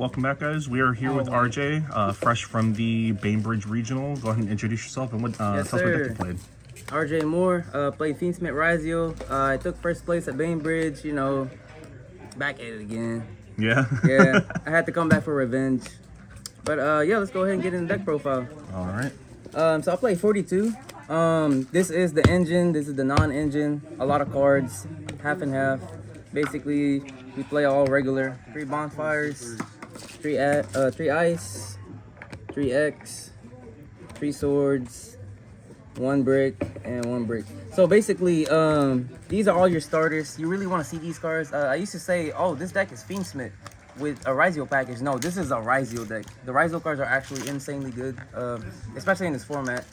welcome back, guys. We are here with RJ, fresh from the Bainbridge Regional. Go ahead and introduce yourself and tell us what deck you played. RJ Moore, played FIENDSMITH RYZEAL. I took first place at Bainbridge, you know, back at it again. Yeah? Yeah, I had to come back for revenge. But yeah, let's go ahead and get in the deck profile. All right. So I played 42. This is the engine, this is the non-engine. A lot of cards, half and half. Basically, we play all regular. 3 bonfires, 3 ice, 3 X, 3 swords, 1 brick, and 1 brick. So basically, these are all your starters. You really want to see these cards. I used to say, oh, this deck is FIENDSMITH with a RYZEAL package. No, this is a RYZEAL deck. The RYZEAL cards are actually insanely good, especially in this format.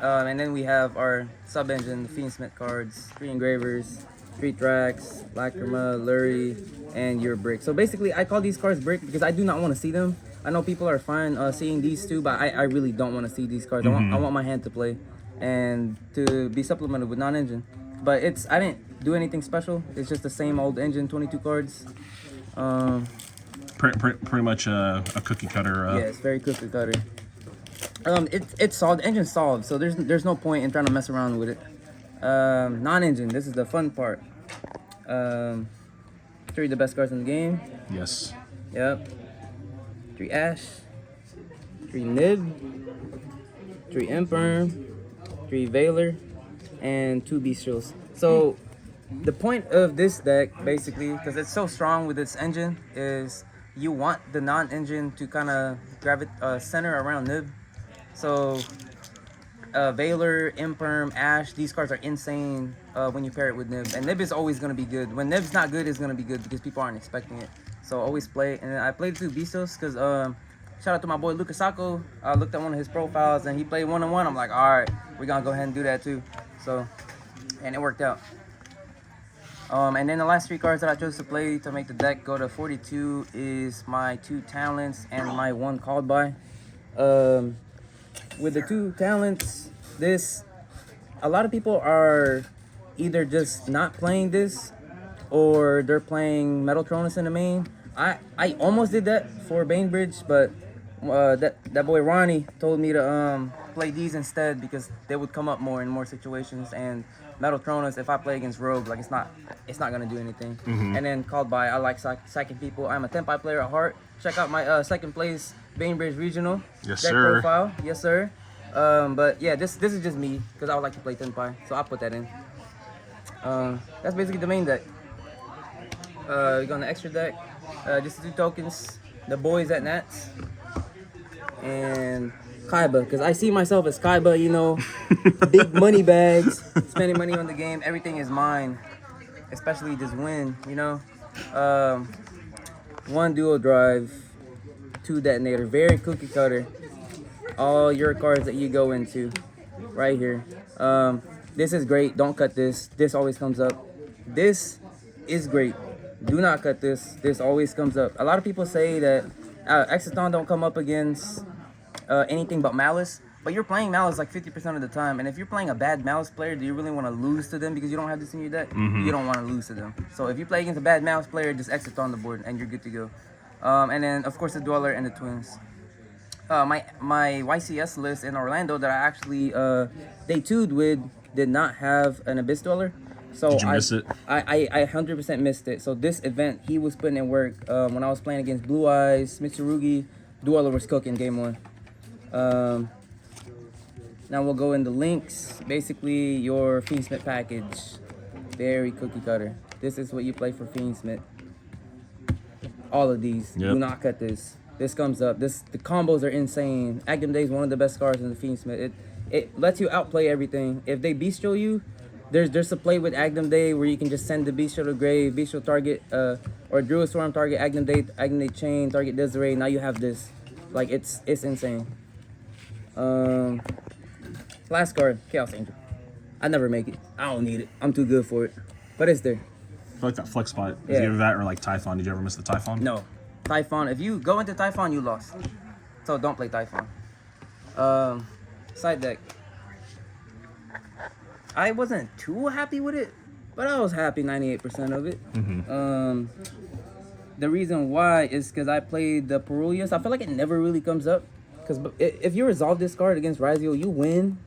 And then we have our sub-engine, the FIENDSMITH cards, 3 engravers, 3 tracks, Lacrima, Lurie, and your brick. So basically, I call these cards brick because I do not want to see them. I know people are fine seeing these two, but I really don't want to see these cards. I want my hand to play and to be supplemented with non-engine. But I didn't do anything special. It's just the same old engine, 22 cards. Pretty much a cookie cutter. Yeah, it's very cookie cutter. It's solved. The engine's solved, so there's no point in trying to mess around with it. Non-engine. This is the fun part. 3 of the best cards in the game. Yes. Yep. 3 Ash, 3 Nib, 3 Imperm, 3 Veiler, and 2 Bestials. So the point of this deck, basically, because it's so strong with its engine, is you want the non-engine to kind of center around Nib. So Veiler, Imperm, Ash, these cards are insane when you pair it with Nib. And Nib is always going to be good. When Nib's not good, it's going to be good because people aren't expecting it. So always play. And I played 2 Bestials because shout out to my boy Lucas Sacco. I looked at one of his profiles and he played 1-on-1. I'm like, all right, we're going to go ahead and do that too. So, and it worked out. And then the last 3 cards that I chose to play to make the deck go to 42 is my 2 talents and my 1 called by. With the 2 talents, a lot of people are either just not playing this or they're playing Metaltronus in the main. I almost did that for Bainbridge, but that boy Ronnie told me to play these instead because they would come up more in more situations. And Metaltronus, if I play against Rogue, like it's not gonna do anything. And then called by, I like sacking people. I'm a Tenpai player at heart. Check out my second place Bainbridge Regional yes, deck sir. profile. Yes, sir. But yeah, this is just me because I would like to play Tenpai, so I'll put that in. That's basically the main deck. We got an extra deck, just 2 tokens, the boys at Nats, and Kaiba, because I see myself as Kaiba, you know, big money bags, spending money on the game, everything is mine, especially this win, you know. 1 dual drive, 2 detonator, very cookie cutter. All your cards that you go into right here. This is great. Don't cut this. This always comes up. This is great. Do not cut this. This always comes up. A lot of people say that Exaton don't come up against anything but Malice, but you're playing Malice like 50% of the time. And if you're playing a bad Malice player, do you really want to lose to them because you don't have this in your deck? You don't want to lose to them. So if you play against a bad Malice player, just Exaton the board and you're good to go. And then of course the Dweller and the Twins. My YCS list in Orlando that I actually day 2'd with did not have an Abyss Dweller. So did you miss it? I 100% missed it. So this event, he was putting in work. When I was playing against Blue Eyes, Mitsurugi, Dweller was cooking game 1. Now we'll go into links. Basically, your FIENDSMITH package. Very cookie cutter. This is what you play for FIENDSMITH. All of these. Yep. Do not cut this. This comes up. The combos are insane. Agam Day is one of the best cards in the FIENDSMITH. It lets you outplay everything. If they bestial you, there's a play with Agam Day where you can just send the bestial to grave, bestial target, or Druid Storm target Agam Day chain, target Desiree. Now you have this. Like it's insane. Last card, Chaos Angel. I never make it. I don't need it. I'm too good for it. But it's there. I feel like that flex spot. Is either that or like Typhon. Did you ever miss the Typhon? No. Typhon. If you go into Typhon, you lost. So don't play Typhon. Side deck. I wasn't too happy with it, but I was happy 98% of it. The reason why is because I played the Perulius. I feel like it never really comes up. Because if you resolve this card against RYZEAL, you win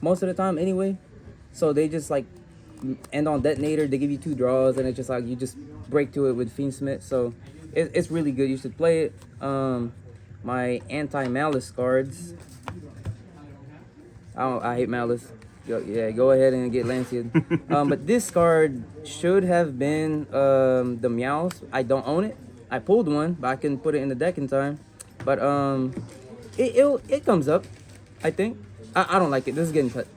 most of the time anyway. So they just like end on Detonator. They give you 2 draws, and it's just like you just break to it with FIENDSMITH. So it's really good. You should play it. My anti-malice cards. I hate malice. Go ahead and get Lancea. But this card should have been the Meows. I don't own it. I pulled one, but I couldn't put it in the deck in time. But it comes up, I think. I don't like it. This is getting cut.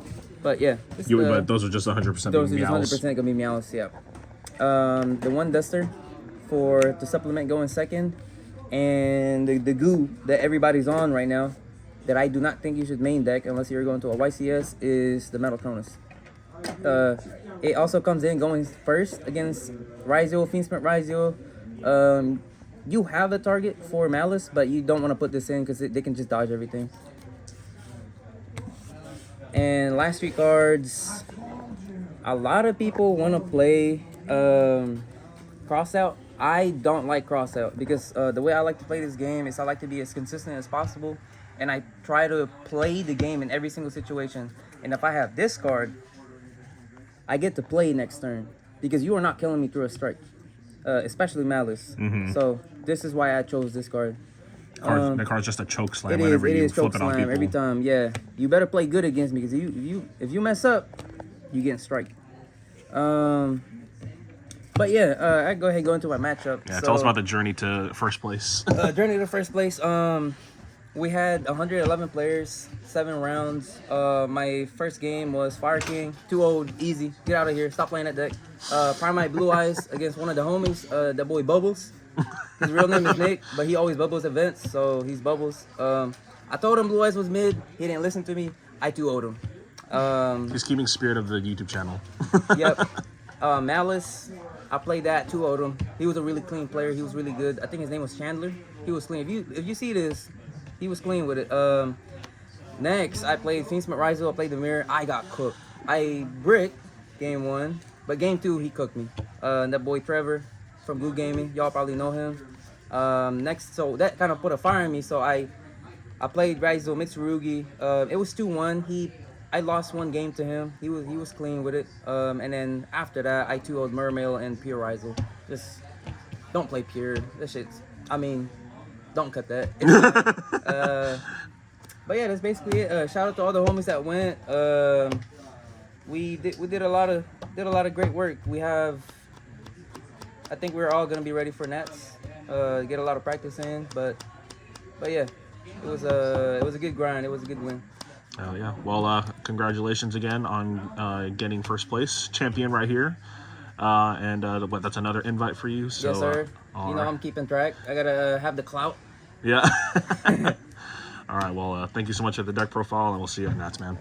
But yeah. But those are just 100% those are Meows. just 100% gonna be Meows. Yeah. The one Duster to supplement going second, and the goo that everybody's on right now, that I do not think you should main deck unless you're going to a YCS, is the Metal Cronus. It also comes in going first against RYZEAL, FIENDSMITH RYZEAL. You have a target for Malice, but you don't want to put this in because they can just dodge everything. And last 3 cards, a lot of people want to play Crossout. I don't like Crossout because the way I like to play this game is I like to be as consistent as possible. And I try to play the game in every single situation. And if I have this card, I get to play next turn. Because you are not killing me through a strike. Especially Malice. So this is why I chose this card. The card's just a choke slam it whenever is you choke flip it on slam people. every time, yeah. You better play good against me, because if you mess up, you get strike. But yeah, I go ahead and go into my matchup. Yeah, tell us about the journey to first place. Journey to first place. We had 111 players, 7 rounds. My first game was Fire King, 2-0, easy. Get out of here. Stop playing that deck. Primite Blue Eyes against one of the homies, that boy Bubbles. His real name is Nick, but he always bubbles events, so he's Bubbles. I told him Blue Eyes was mid. He didn't listen to me. I 2-0'd him. He's keeping spirit of the YouTube channel. Yep. Malice, I played that, 2-0'd him. He was a really clean player. He was really good. I think his name was Chandler. He was clean. If you see this, he was clean with it. Next, I played FIENDSMITH RYZEAL. I played the Mirror. I got cooked. I bricked game 1, but game 2 he cooked me. That boy Trevor from Goo Gaming, y'all probably know him. Next, so that kind of put a fire in me. So I played RYZEAL Mitsurugi. It was 2-1. I lost 1 game to him. He was clean with it. And then after that, I 2-0'd Mermail and Pure RYZEAL. Just don't play Pure. That shit's, I mean, don't cut that. But yeah, that's basically it. Shout out to all the homies that went. We did a lot of great work. I think we're all gonna be ready for Nats. Get a lot of practice in, but yeah, it was a good grind. It was a good win. Oh yeah. Well, congratulations again on getting first place, champion right here. And that's another invite for you. So, yes, sir. You know, I'm keeping track. I gotta have the clout. Yeah. All right. Well, thank you so much for the deck profile, and we'll see you at Nats, man.